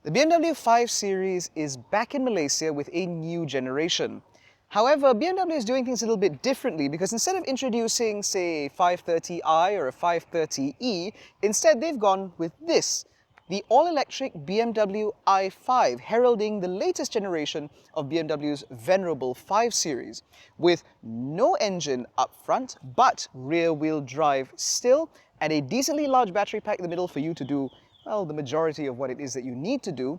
The BMW 5 Series is back in Malaysia with a new generation. However, BMW is doing things a little bit differently because instead of introducing, say, a 530i or a 530e, instead they've gone with this, the all-electric BMW i5, heralding the latest generation of BMW's venerable 5 Series, with no engine up front, but rear-wheel drive still, and a decently large battery pack in the middle for you to do, well, the majority of what it is that you need to do.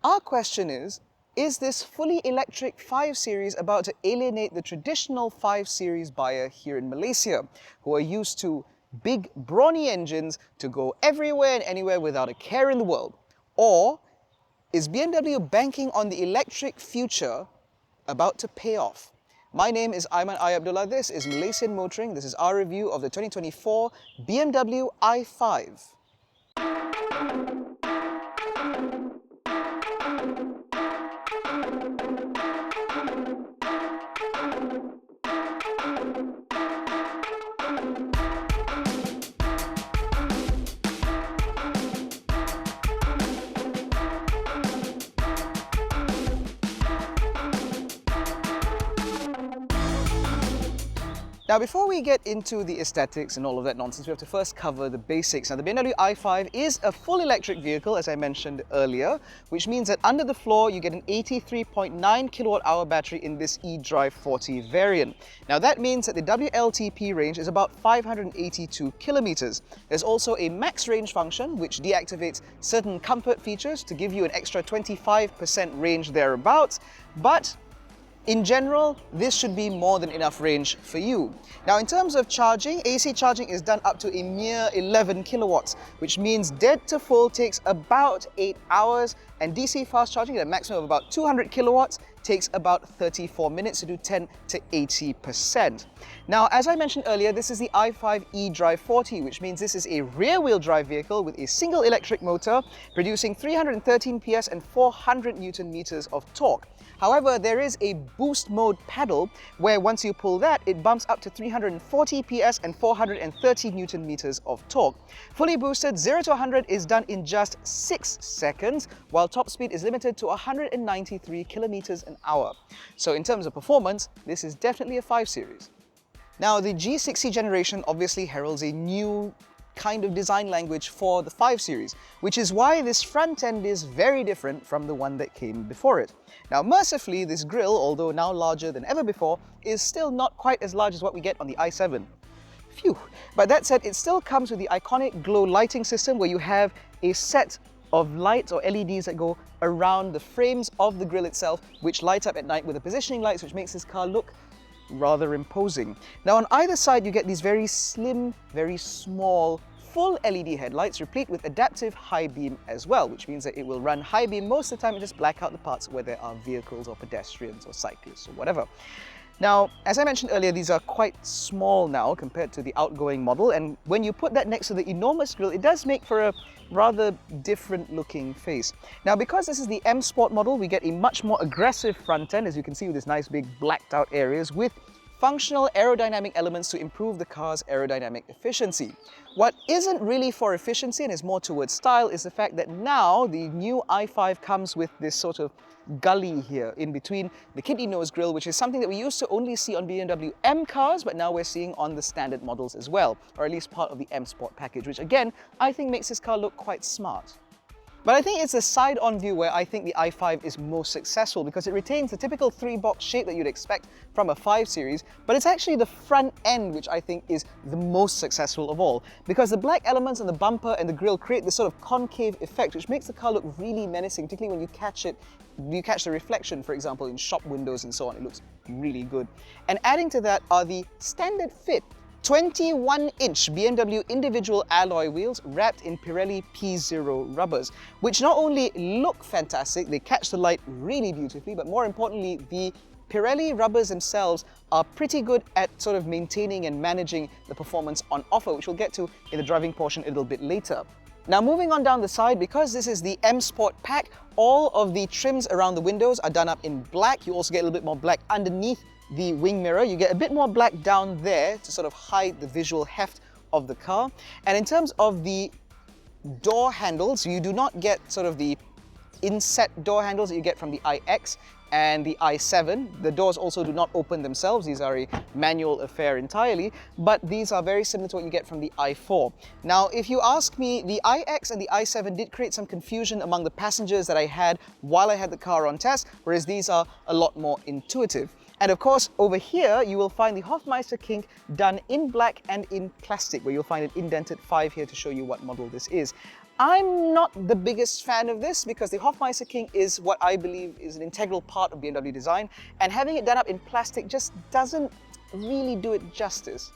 Our question is this fully electric 5 Series about to alienate the traditional 5 Series buyer here in Malaysia, who are used to big, brawny engines to go everywhere and anywhere without a care in the world? Or is BMW banking on the electric future about to pay off? My name is Ayman Abdullah. This is Malaysian Motoring. This is our review of the 2024 BMW i5. Now, before we get into the aesthetics and all of that nonsense, we have to first cover the basics. Now, the BMW i5 is a full electric vehicle, as I mentioned earlier, which means that under the floor, you get an 83.9 kilowatt-hour battery in this eDrive40 variant. Now, that means that the WLTP range is about 582 kilometers. There's also a max range function, which deactivates certain comfort features to give you an extra 25% range thereabouts, but in general, this should be more than enough range for you. Now, in terms of charging, AC charging is done up to a mere 11 kilowatts, which means dead to full takes about 8 hours, and DC fast charging at a maximum of about 200 kilowatts takes about 34 minutes to do 10 to 80%. Now, as I mentioned earlier, this is the i5 eDrive40, which means this is a rear-wheel drive vehicle with a single electric motor producing 313 PS and 400 Newton meters of torque. However, there is a boost mode pedal where once you pull that, it bumps up to 340 PS and 430 Newton meters of torque. Fully boosted, 0 to 100 is done in just 6 seconds, while top speed is limited to 193 kilometers an hour. So in terms of performance, this is definitely a 5 Series. Now, the G60 generation obviously heralds a new kind of design language for the 5 Series, which is why this front end is very different from the one that came before it. Now, mercifully, this grille, although now larger than ever before, is still not quite as large as what we get on the i7. Phew! But that said, it still comes with the iconic glow lighting system where you have a set of lights or LEDs that go around the frames of the grille itself, which light up at night with the positioning lights, which makes this car look rather imposing. Now, on either side, you get these very slim, very small, full LED headlights, replete with adaptive high beam as well, which means that it will run high beam most of the time and just black out the parts where there are vehicles or pedestrians or cyclists or whatever. Now, as I mentioned earlier, these are quite small now compared to the outgoing model, and when you put that next to the enormous grille, it does make for a rather different looking face. Now, because this is the M Sport model, we get a much more aggressive front end, as you can see with these nice big blacked out areas, with functional aerodynamic elements to improve the car's aerodynamic efficiency. What isn't really for efficiency and is more towards style is the fact that now the new i5 comes with this sort of gully here in between the kidney nose grille, which is something that we used to only see on BMW M cars, but now we're seeing on the standard models as well, or at least part of the M Sport package, which again, I think makes this car look quite smart. But I think it's the side-on view where I think the i5 is most successful because it retains the typical 3-box shape that you'd expect from a 5 Series, but it's actually the front end which I think is the most successful of all, because the black elements and the bumper and the grille create this sort of concave effect which makes the car look really menacing, particularly when you catch the reflection, for example, in shop windows and so on. It looks really good. And adding to that are the standard fit 21-inch BMW individual alloy wheels wrapped in Pirelli P0 rubbers, which not only look fantastic, they catch the light really beautifully, but more importantly, the Pirelli rubbers themselves are pretty good at sort of maintaining and managing the performance on offer, which we'll get to in the driving portion a little bit later. Now, moving on down the side, because this is the M Sport pack, all of the trims around the windows are done up in black. You also get a little bit more black underneath the wing mirror. You get a bit more black down there to sort of hide the visual heft of the car. And in terms of the door handles, you do not get sort of the inset door handles that you get from the iX and the i7. The doors also do not open themselves. These are a manual affair entirely, but these are very similar to what you get from the i4. Now, if you ask me, the iX and the i7 did create some confusion among the passengers that I had while I had the car on test, whereas these are a lot more intuitive. And of course, over here, you will find the Hofmeister kink done in black and in plastic, where you'll find an indented 5 here to show you what model this is. I'm not the biggest fan of this because the Hofmeister kink is what I believe is an integral part of BMW design, and having it done up in plastic just doesn't really do it justice.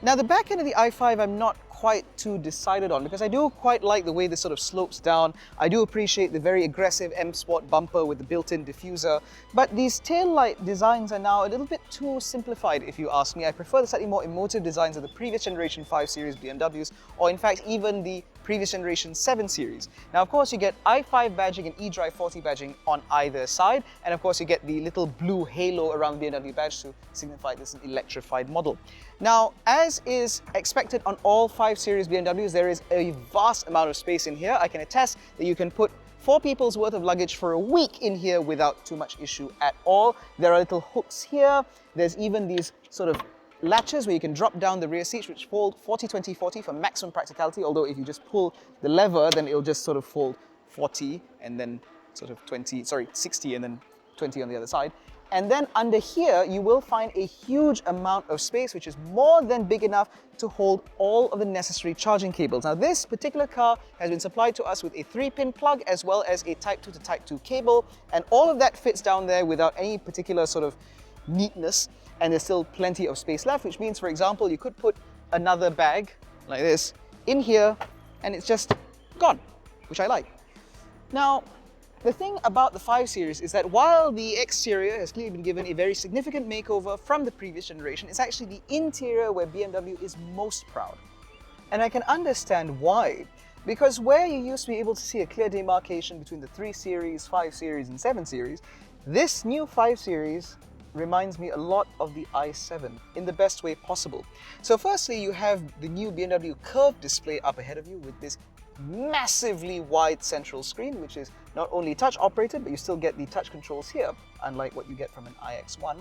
Now, the back end of the i5 I'm not quite too decided on because I do quite like the way this sort of slopes down. I do appreciate the very aggressive M Sport bumper with the built-in diffuser, but these taillight designs are now a little bit too simplified if you ask me. I prefer the slightly more emotive designs of the previous generation 5 Series BMWs, or in fact even the previous generation 7 Series. Now, of course, you get i5 badging and eDrive40 badging on either side, and of course you get the little blue halo around the BMW badge to signify this is an electrified model. Now, as is expected on all 5 Series BMWs, there is a vast amount of space in here. I can attest that you can put 4 people's worth of luggage for a week in here without too much issue at all. There are little hooks here. There's even these sort of latches where you can drop down the rear seats, which fold 40-20-40 for maximum practicality, although if you just pull the lever, then it'll just sort of fold 40 and then sort of 60 and then 20 on the other side. And then under here, you will find a huge amount of space, which is more than big enough to hold all of the necessary charging cables. Now, this particular car has been supplied to us with a 3-pin plug as well as a Type 2 to Type 2 cable, and all of that fits down there without any particular sort of neatness, and there's still plenty of space left, which means, for example, you could put another bag like this in here and it's just gone, which I like. Now, the thing about the 5 Series is that while the exterior has clearly been given a very significant makeover from the previous generation, it's actually the interior where BMW is most proud. And I can understand why. Because where you used to be able to see a clear demarcation between the 3 Series, 5 Series and 7 Series, this new 5 Series reminds me a lot of the i7 in the best way possible. So firstly, you have the new BMW curved display up ahead of you with this massively wide central screen, which is not only touch operated, but you still get the touch controls here, unlike what you get from an iX1,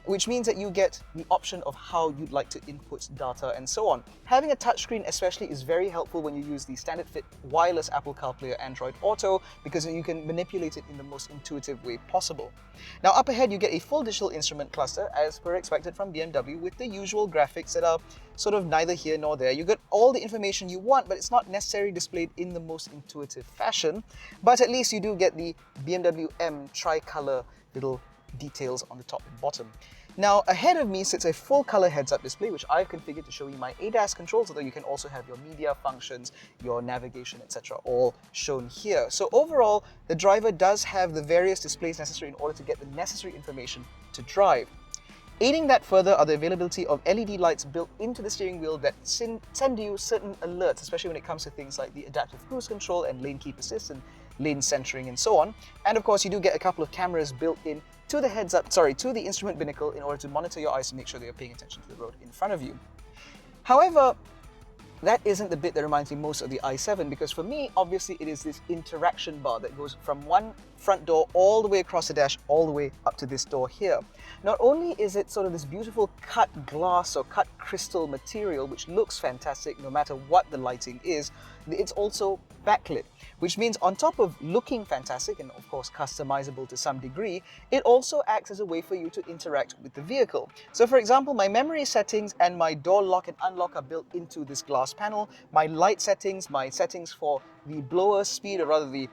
which means that you get the option of how you'd like to input data and so on. Having a touchscreen especially is very helpful when you use the standard fit wireless Apple CarPlay or Android Auto, because you can manipulate it in the most intuitive way possible. Now, up ahead, you get a full digital instrument cluster as per expected from BMW, with the usual graphics that are sort of neither here nor there. You get all the information you want, but it's not necessarily displayed in the most intuitive fashion. But at least you do get the BMW M tricolor little details on the top and bottom. Now, ahead of me sits a full color heads-up display, which I've configured to show you my ADAS controls, although you can also have your media functions, your navigation, etc. all shown here. So overall, the driver does have the various displays necessary in order to get the necessary information to drive. Aiding that further are the availability of LED lights built into the steering wheel that send you certain alerts, especially when it comes to things like the adaptive cruise control and lane keep assist and lane centering and so on. And of course, you do get a couple of cameras built in to the instrument binnacle in order to monitor your eyes and make sure that you're paying attention to the road in front of you. However, that isn't the bit that reminds me most of the i7, because for me, obviously, it is this interaction bar that goes from one front door all the way across the dash, all the way up to this door here. Not only is it sort of this beautiful cut glass or cut crystal material, which looks fantastic no matter what the lighting is, it's also backlit, which means on top of looking fantastic and of course customizable to some degree, it also acts as a way for you to interact with the vehicle. So for example, my memory settings and my door lock and unlock are built into this glass panel. My light settings, my settings for the blower speed, or rather the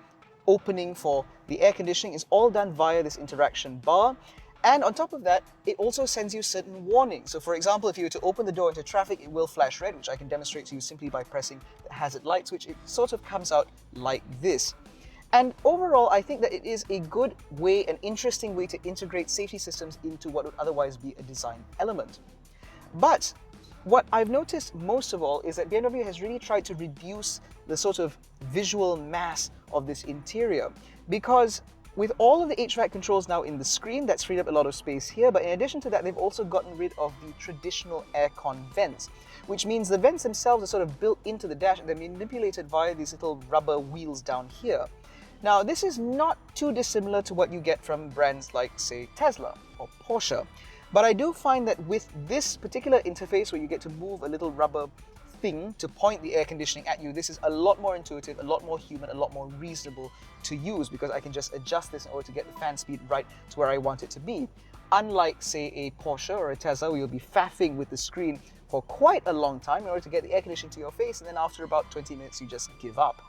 opening for the air conditioning, is all done via this interaction bar. And on top of that, it also sends you certain warnings. So for example, if you were to open the door into traffic, it will flash red, which I can demonstrate to you simply by pressing the hazard light switch. It sort of comes out like this. And overall, I think that it is a good way, an interesting way to integrate safety systems into what would otherwise be a design element. But what I've noticed most of all is that BMW has really tried to reduce the sort of visual mass of this interior, because with all of the HVAC controls now in the screen, that's freed up a lot of space here, but in addition to that, they've also gotten rid of the traditional aircon vents, which means the vents themselves are sort of built into the dash and they're manipulated via these little rubber wheels down here. Now, this is not too dissimilar to what you get from brands like, say, Tesla or Porsche. But I do find that with this particular interface where you get to move a little rubber thing to point the air conditioning at you, this is a lot more intuitive, a lot more human, a lot more reasonable to use, because I can just adjust this in order to get the fan speed right to where I want it to be. Unlike, say, a Porsche or a Tesla, where you'll be faffing with the screen for quite a long time in order to get the air conditioning to your face, and then after about 20 minutes you just give up.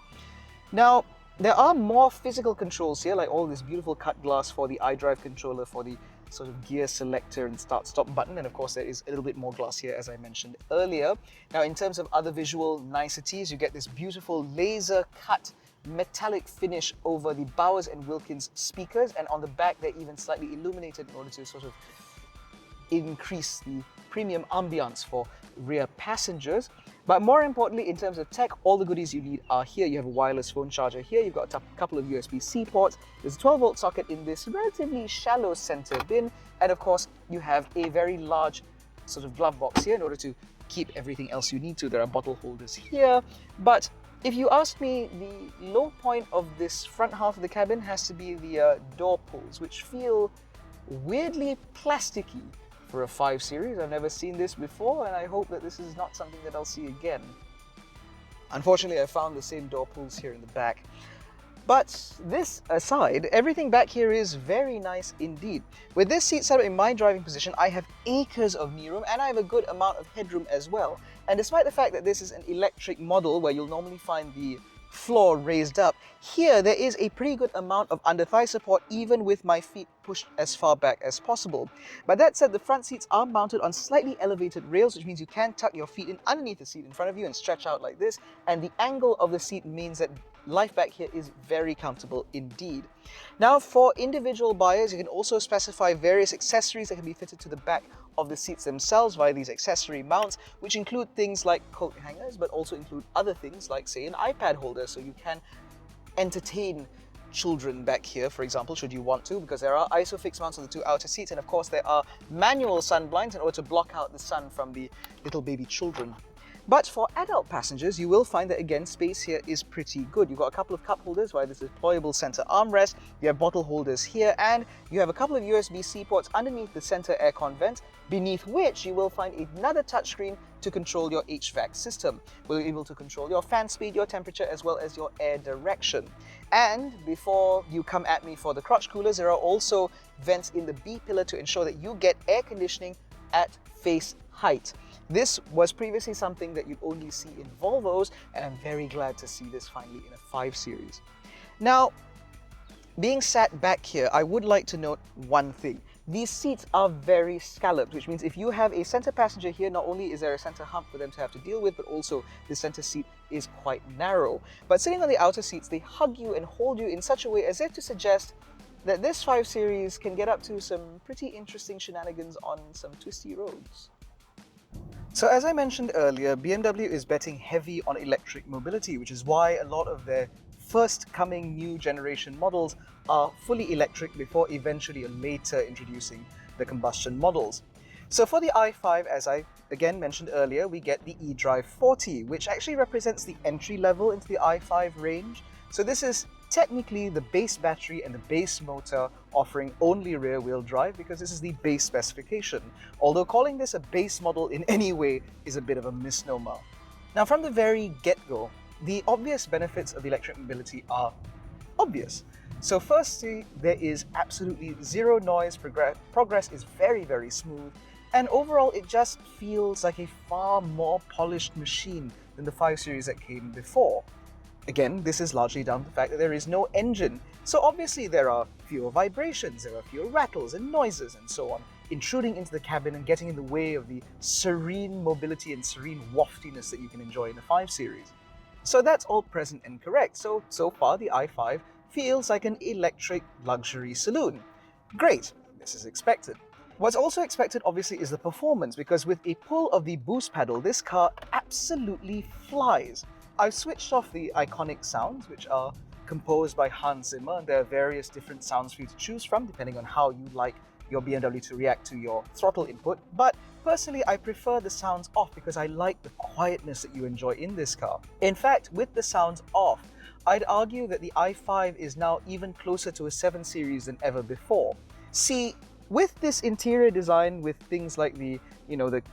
Now, there are more physical controls here, like all this beautiful cut glass for the iDrive controller, for the sort of gear selector and start-stop button, and of course there is a little bit more glass here, as I mentioned earlier. Now, in terms of other visual niceties, you get this beautiful laser cut metallic finish over the Bowers & Wilkins speakers, and on the back they're even slightly illuminated in order to sort of increase the premium ambiance for rear passengers. But more importantly, in terms of tech, all the goodies you need are here. You have a wireless phone charger here, you've got a couple of USB-C ports, there's a 12-volt socket in this relatively shallow center bin, and of course you have a very large sort of glove box here in order to keep everything else you need to. There are bottle holders here, but if you ask me, the low point of this front half of the cabin has to be the door pulls, which feel weirdly plasticky for a 5 Series. I've never seen this before, and I hope that this is not something that I'll see again. Unfortunately, I found the same door pulls here in the back. But this aside, everything back here is very nice indeed. With this seat set up in my driving position, I have acres of kneeroom and I have a good amount of headroom as well. And despite the fact that this is an electric model where you'll normally find the floor raised up, here there is a pretty good amount of under-thigh support even with my feet pushed as far back as possible. But that said, the front seats are mounted on slightly elevated rails, which means you can tuck your feet in underneath the seat in front of you and stretch out like this, and the angle of the seat means that life back here is very comfortable indeed. Now, for individual buyers, you can also specify various accessories that can be fitted to the back of the seats themselves via these accessory mounts, which include things like coat hangers, but also include other things like, say, an iPad holder, so you can entertain children back here, for example, should you want to, because there are ISOFIX mounts on the 2 outer seats, and of course there are manual sun blinds in order to block out the sun from the little baby children. But for adult passengers, you will find that, again, space here is pretty good. You've got a couple of cup holders via this deployable center armrest, you have bottle holders here, and you have a couple of USB-C ports underneath the center aircon vent, beneath which you will find another touchscreen to control your HVAC system. We'll be able to control your fan speed, your temperature, as well as your air direction. And before you come at me for the crotch coolers, there are also vents in the B pillar to ensure that you get air conditioning at face height. This was previously something that you'd only see in Volvos, and I'm very glad to see this finally in a 5 Series. Now, being sat back here, I would like to note one thing. These seats are very scalloped, which means if you have a center passenger here, not only is there a center hump for them to have to deal with, but also the center seat is quite narrow. But sitting on the outer seats, they hug you and hold you in such a way as if to suggest that this 5 Series can get up to some pretty interesting shenanigans on some twisty roads. So as I mentioned earlier, BMW is betting heavy on electric mobility, which is why a lot of their first coming new generation models are fully electric before eventually later introducing the combustion models. So for the i5, as I again mentioned earlier, we get the eDrive40, which actually represents the entry level into the i5 range. So this is technically the base battery and the base motor offering only rear-wheel drive, because this is the base specification, although calling this a base model in any way is a bit of a misnomer. Now, from the very get-go, the obvious benefits of electric mobility are obvious. So firstly, there is absolutely zero noise, progress is very, very smooth, and overall it just feels like a far more polished machine than the 5 Series that came before. Again, this is largely down to the fact that there is no engine, so obviously there are fewer vibrations, there are fewer rattles and noises and so on, intruding into the cabin and getting in the way of the serene mobility and serene waftiness that you can enjoy in the 5 Series. So that's all present and correct. So far the i5 feels like an electric luxury saloon. Great, this is expected. What's also expected, obviously, is the performance, because with a pull of the boost pedal, this car absolutely flies. I've switched off the iconic sounds, which are composed by Hans Zimmer, and there are various different sounds for you to choose from, depending on how you like your BMW to react to your throttle input. But personally, I prefer the sounds off because I like the quietness that you enjoy in this car. In fact, with the sounds off, I'd argue that the i5 is now even closer to a 7 Series than ever before. See, with this interior design, with things like the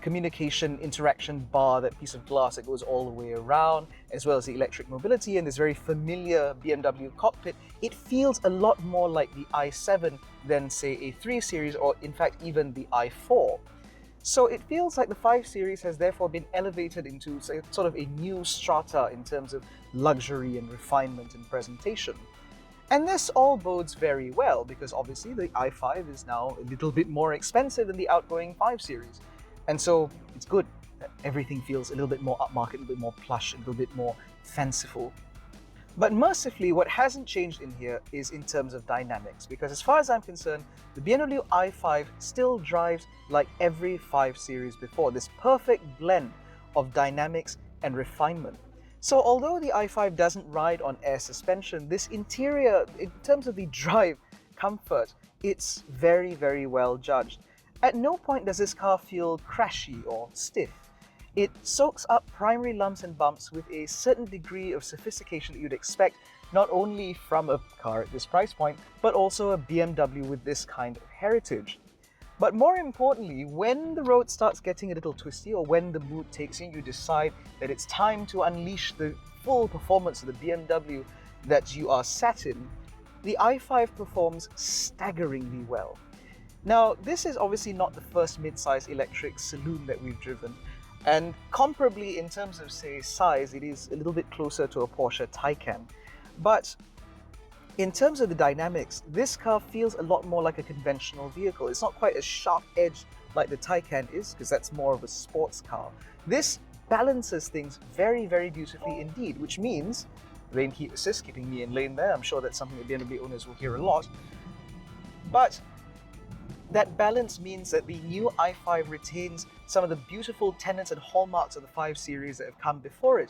communication interaction bar, that piece of glass that goes all the way around, as well as the electric mobility and this very familiar BMW cockpit, it feels a lot more like the i7 than, say, a 3 Series or, in fact, even the i4. So it feels like the 5 Series has therefore been elevated into sort of a new strata in terms of luxury and refinement and presentation. And this all bodes very well because obviously the i5 is now a little bit more expensive than the outgoing 5 Series. And so it's good that everything feels a little bit more upmarket, a little bit more plush, a little bit more fanciful. But mercifully, what hasn't changed in here is in terms of dynamics, because as far as I'm concerned, the BMW i5 still drives like every 5 Series before, this perfect blend of dynamics and refinement. So although the i5 doesn't ride on air suspension, this interior, in terms of the drive comfort, it's very, very well judged. At no point does this car feel crashy or stiff. It soaks up primary lumps and bumps with a certain degree of sophistication that you'd expect not only from a car at this price point, but also a BMW with this kind of heritage. But more importantly, when the road starts getting a little twisty or when the mood takes you, you decide that it's time to unleash the full performance of the BMW that you are sat in, the i5 performs staggeringly well. Now, this is obviously not the first mid-size electric saloon that we've driven, and comparably in terms of, say, size, it is a little bit closer to a Porsche Taycan. But in terms of the dynamics, this car feels a lot more like a conventional vehicle. It's not quite as sharp-edged like the Taycan is, because that's more of a sports car. This balances things very, very beautifully indeed, which means lane keep assist, keeping me in lane there. I'm sure that's something that BMW owners will hear a lot. But that balance means that the new i5 retains some of the beautiful tenets and hallmarks of the 5 Series that have come before it.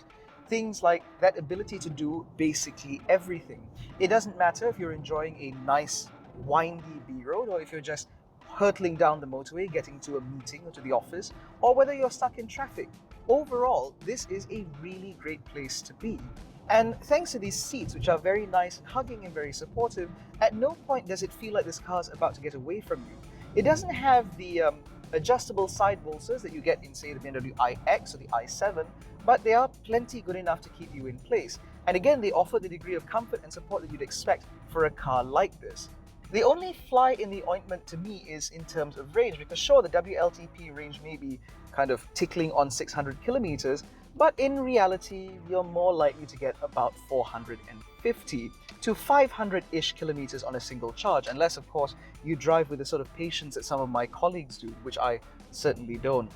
Things like that ability to do basically everything. It doesn't matter if you're enjoying a nice, windy B-road or if you're just hurtling down the motorway, getting to a meeting or to the office, or whether you're stuck in traffic. Overall, this is a really great place to be. And thanks to these seats, which are very nice, hugging and very supportive, at no point does it feel like this car's about to get away from you. It doesn't have the adjustable side bolsters that you get in, say, the BMW iX or the i7, but they are plenty good enough to keep you in place. And again, they offer the degree of comfort and support that you'd expect for a car like this. The only fly in the ointment to me is in terms of range, because sure, the WLTP range may be kind of tickling on 600 kilometers, but in reality, you're more likely to get about 450 to 500-ish kilometers on a single charge, unless, of course, you drive with the sort of patience that some of my colleagues do, which I certainly don't.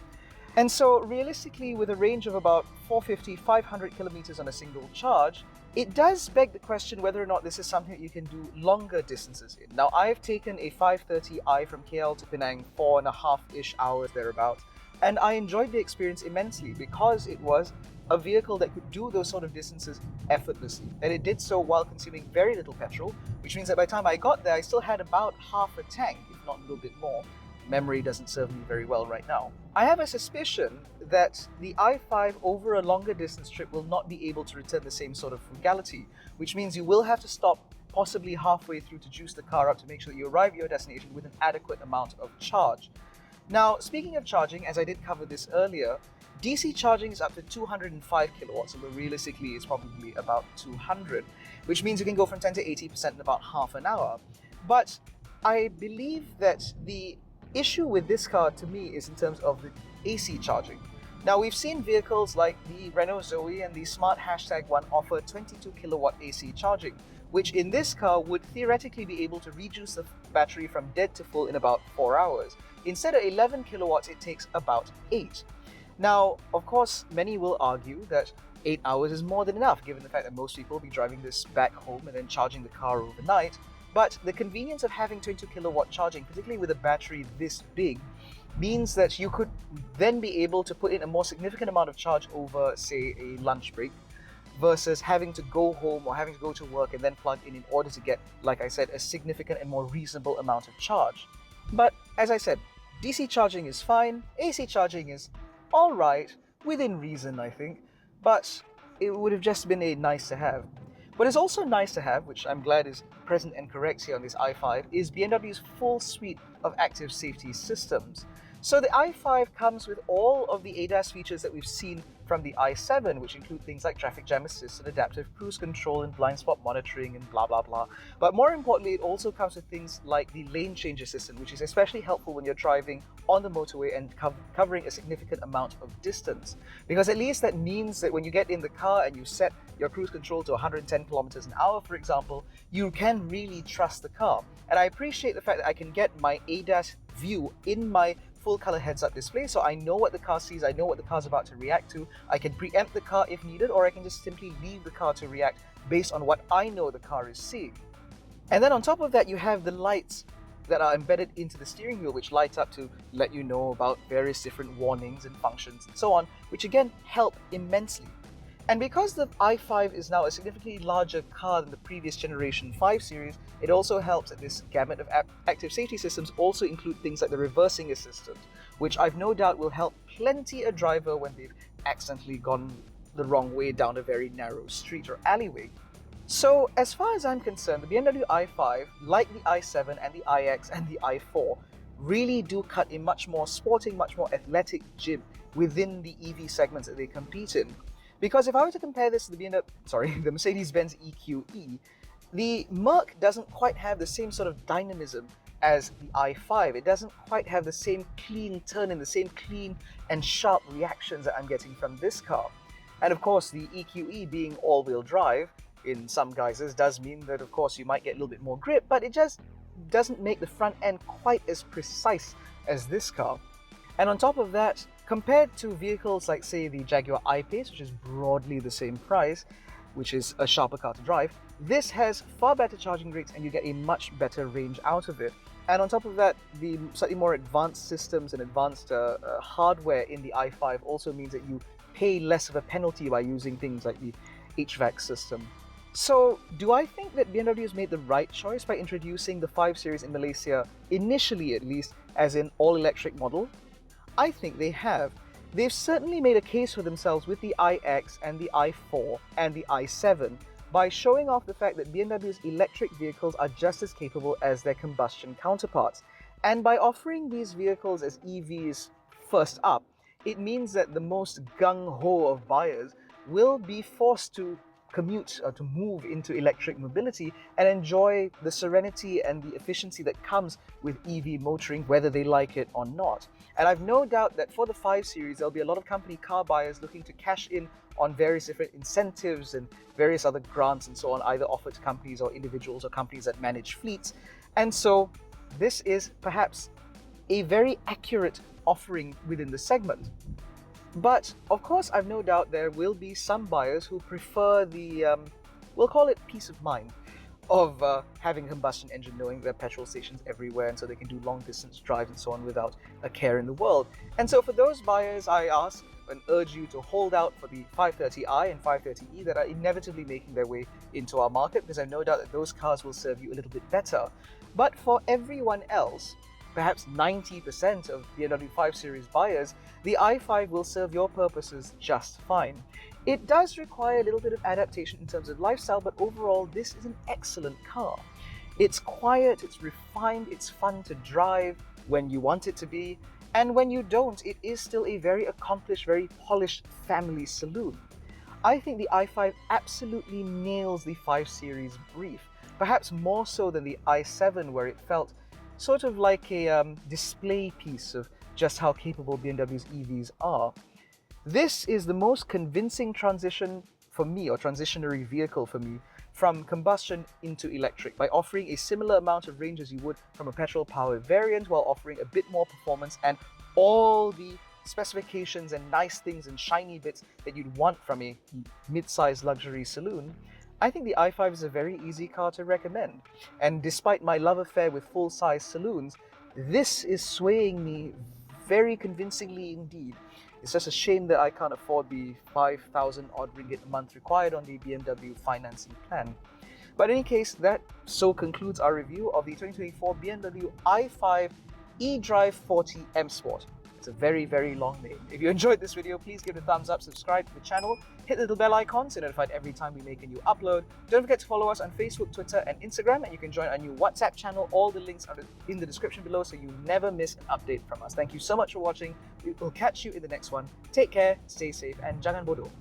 And so, realistically, with a range of about 450, 500 kilometers on a single charge, it does beg the question whether or not this is something that you can do longer distances in. Now, I've taken a 530i from KL to Penang, 4.5-ish hours thereabouts, and I enjoyed the experience immensely because it was a vehicle that could do those sort of distances effortlessly. And it did so while consuming very little petrol, which means that by the time I got there, I still had about half a tank, if not a little bit more. Memory doesn't serve me very well right now. I have a suspicion that the i5 over a longer distance trip will not be able to return the same sort of frugality, which means you will have to stop possibly halfway through to juice the car up to make sure that you arrive at your destination with an adequate amount of charge. Now, speaking of charging, as I did cover this earlier, DC charging is up to 205 kilowatts, although realistically it's probably about 200, which means you can go from 10 to 80% in about half an hour. But I believe that the issue with this car to me is in terms of the AC charging. Now, we've seen vehicles like the Renault Zoe and the Smart #1 offer 22 kilowatt AC charging, which in this car would theoretically be able to reduce the battery from dead to full in about 4 hours. Instead of 11 kilowatts, it takes about 8. Now, of course, many will argue that 8 hours is more than enough, given the fact that most people will be driving this back home and then charging the car overnight. But the convenience of having 22 kilowatt charging, particularly with a battery this big, means that you could then be able to put in a more significant amount of charge over, say, a lunch break, versus having to go home or having to go to work and then plug in order to get, like I said, a significant and more reasonable amount of charge. But as I said, DC charging is fine, AC charging is all right, within reason, I think, but it would have just been a nice to have. What is also nice to have, which I'm glad is present and correct here on this i5, is BMW's full suite of active safety systems. So the i5 comes with all of the ADAS features that we've seen from the i7, which include things like traffic jam assist and adaptive cruise control and blind spot monitoring and blah blah blah. But more importantly, it also comes with things like the lane change assistant, which is especially helpful when you're driving on the motorway and covering a significant amount of distance. Because at least that means that when you get in the car and you set your cruise control to 110 kilometers an hour, for example, you can really trust the car. And I appreciate the fact that I can get my ADAS view in my full color heads-up display, so I know what the car sees, I know what the car's about to react to. I can preempt the car if needed, or I can just simply leave the car to react based on what I know the car is seeing. And then on top of that, you have the lights that are embedded into the steering wheel, which light up to let you know about various different warnings and functions and so on, which again help immensely. And because the i5 is now a significantly larger car than the previous generation 5 Series, it also helps that this gamut of active safety systems also include things like the reversing assistant, which I've no doubt will help plenty a driver when they've accidentally gone the wrong way down a very narrow street or alleyway. So as far as I'm concerned, the BMW i5, like the i7 and the iX and the i4, really do cut a much more sporting, much more athletic jib within the EV segments that they compete in. Because if I were to compare this to the Mercedes-Benz EQE, the Merc doesn't quite have the same sort of dynamism as the i5. It doesn't quite have the same clean turn and the same clean and sharp reactions that I'm getting from this car. And of course, the EQE being all-wheel drive in some guises does mean that of course you might get a little bit more grip, but it just doesn't make the front end quite as precise as this car. And on top of that, compared to vehicles like, say, the Jaguar I-Pace, which is broadly the same price, which is a sharper car to drive, this has far better charging rates and you get a much better range out of it. And on top of that, the slightly more advanced systems and advanced hardware in the i5 also means that you pay less of a penalty by using things like the HVAC system. So, do I think that BMW has made the right choice by introducing the 5 Series in Malaysia, initially at least, as an all-electric model? I think they have. They've certainly made a case for themselves with the iX and the i4 and the i7 by showing off the fact that BMW's electric vehicles are just as capable as their combustion counterparts. And by offering these vehicles as EVs first up, it means that the most gung-ho of buyers will be forced to commute or to move into electric mobility and enjoy the serenity and the efficiency that comes with EV motoring, whether they like it or not. And I've no doubt that for the 5 Series, there'll be a lot of company car buyers looking to cash in on various different incentives and various other grants and so on, either offered to companies or individuals or companies that manage fleets. And so this is perhaps a very accurate offering within the segment. But of course, I've no doubt there will be some buyers who prefer the, we'll call it peace of mind, of having a combustion engine, knowing there are petrol stations everywhere and so they can do long distance drives and so on without a care in the world. And so for those buyers, I ask and urge you to hold out for the 530i and 530e that are inevitably making their way into our market, because I've no doubt that those cars will serve you a little bit better. But for everyone else, perhaps 90% of BMW 5 Series buyers, the i5 will serve your purposes just fine. It does require a little bit of adaptation in terms of lifestyle, but overall, this is an excellent car. It's quiet, it's refined, it's fun to drive when you want it to be, and when you don't, it is still a very accomplished, very polished family saloon. I think the i5 absolutely nails the 5 Series brief, perhaps more so than the i7, where it felt sort of like a display piece of just how capable BMW's EVs are. This is the most convincing transition for me, or transitionary vehicle for me, from combustion into electric, by offering a similar amount of range as you would from a petrol-powered variant, while offering a bit more performance and all the specifications and nice things and shiny bits that you'd want from a mid-sized luxury saloon. I think the i5 is a very easy car to recommend. And despite my love affair with full-size saloons, this is swaying me very convincingly indeed. It's just a shame that I can't afford the 5,000 odd ringgit a month required on the BMW financing plan. But in any case, that so concludes our review of the 2024 BMW i5 eDrive40 M Sport. It's a very, very long name. If you enjoyed this video, please give it a thumbs up, subscribe to the channel, hit the little bell icon so you're notified every time we make a new upload. Don't forget to follow us on Facebook, Twitter, and Instagram, and you can join our new WhatsApp channel. All the links are in the description below so you never miss an update from us. Thank you so much for watching. We will catch you in the next one. Take care, stay safe, and jangan bodoh.